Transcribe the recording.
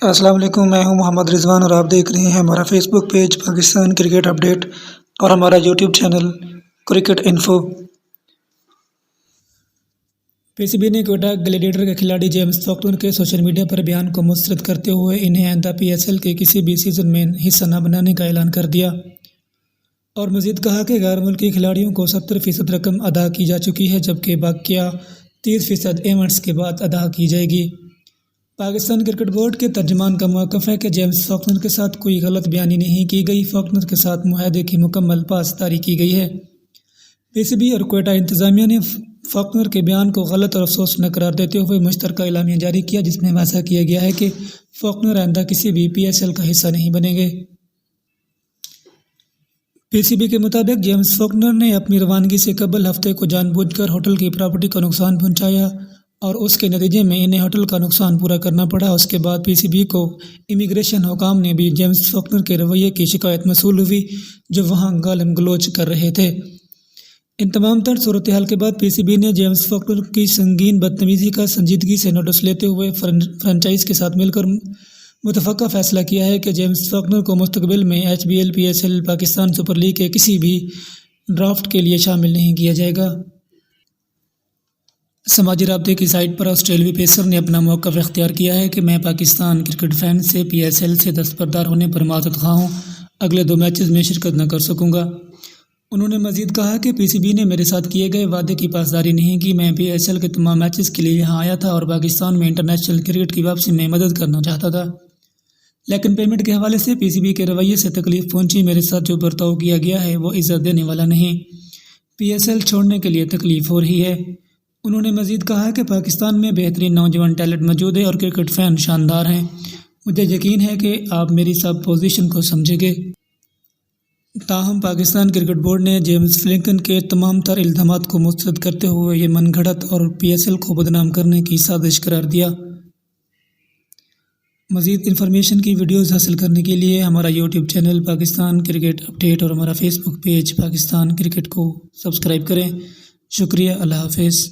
السلام علیکم، میں ہوں محمد رضوان اور آپ دیکھ رہے ہیں ہمارا فیس بک پیج پاکستان کرکٹ اپڈیٹ اور ہمارا یوٹیوب چینل کرکٹ انفو۔ پی سی بی نے کوئٹہ گلیڈیٹر کے کھلاڑی جیمز فاکنر کے سوشل میڈیا پر بیان کو مسترد کرتے ہوئے انہیں آئندہ پی ایس ایل کے کسی بھی سیزن میں حصہ نہ بنانے کا اعلان کر دیا اور مزید کہا کہ غیر ملکی کھلاڑیوں کو 70% رقم ادا کی جا چکی ہے، جبکہ باقیہ 30% ایونٹس کے بعد ادا کی جائے گی۔ پاکستان کرکٹ بورڈ کے ترجمان کا موقف ہے کہ جیمز فاکنر کے ساتھ کوئی غلط بیانی نہیں کی گئی۔ فاکنر کے ساتھ معاہدے کی مکمل پاسداری کی گئی ہے۔ پی سی بی اور کوئٹہ انتظامیہ نے فاکنر کے بیان کو غلط اور افسوسناک قرار دیتے ہوئے مشترکہ اعلامیہ جاری کیا، جس میں واضح کیا گیا ہے کہ فاکنر آئندہ کسی بھی پی ایس ایل کا حصہ نہیں بنیں گے۔ پی سی بی کے مطابق جیمز فاکنر نے اپنی روانگی سے قبل ہفتے کو جان بوجھ کر ہوٹل کی پراپرٹی کو نقصان پہنچایا اور اس کے نتیجے میں انہیں ہوٹل کا نقصان پورا کرنا پڑا۔ اس کے بعد پی سی بی کو امیگریشن حکام نے بھی جیمز فاکنر کے رویے کی شکایت موصول ہوئی، جو وہاں گالم گلوچ کر رہے تھے۔ ان تمام تر صورتحال کے بعد پی سی بی نے جیمز فاکنر کی سنگین بدتمیزی کا سنجیدگی سے نوٹس لیتے ہوئے فرنچائز کے ساتھ مل کر متفقہ فیصلہ کیا ہے کہ جیمز فاکنر کو مستقبل میں H B L, P S L, Pakistan super league کے کسی بھی ڈرافٹ کے لیے شامل نہیں کیا جائے گا۔ سماجی رابطے کی سائٹ پر آسٹریلوی پیسر نے اپنا موقف اختیار کیا ہے کہ میں پاکستان کرکٹ فین سے پی ایس ایل سے دستبردار ہونے پر معذرت خواہ ہوں، اگلے 2 میچز میں شرکت نہ کر سکوں گا۔ انہوں نے مزید کہا کہ پی سی بی نے میرے ساتھ کیے گئے وعدے کی پاسداری نہیں کی۔ میں پی ایس ایل کے تمام میچز کے لیے یہاں آیا تھا اور پاکستان میں انٹرنیشنل کرکٹ کی واپسی میں مدد کرنا چاہتا تھا، لیکن پیمنٹ کے حوالے سے پی سی بی کے رویے سے تکلیف پہنچی۔ میرے ساتھ جو برتاؤ کیا گیا ہے وہ عزت دینے والا نہیں۔ پی ایس ایل چھوڑنے کے لیے تکلیف ہو رہی ہے۔ انہوں نے مزید کہا کہ پاکستان میں بہترین نوجوان ٹیلنٹ موجود ہے اور کرکٹ فین شاندار ہیں۔ مجھے یقین ہے کہ آپ میری سب پوزیشن کو سمجھیں گے۔ تاہم پاکستان کرکٹ بورڈ نے جیمز فاکنر کے تمام تر الزامات کو مسترد کرتے ہوئے یہ من گھڑت اور پی ایس ایل کو بدنام کرنے کی سازش قرار دیا۔ مزید انفارمیشن کی ویڈیوز حاصل کرنے کے لیے ہمارا YouTube channel Pakistan cricket update اور ہمارا فیس بک پیج پاکستان کرکٹ کو سبسکرائب کریں۔ شکریہ، اللہ حافظ۔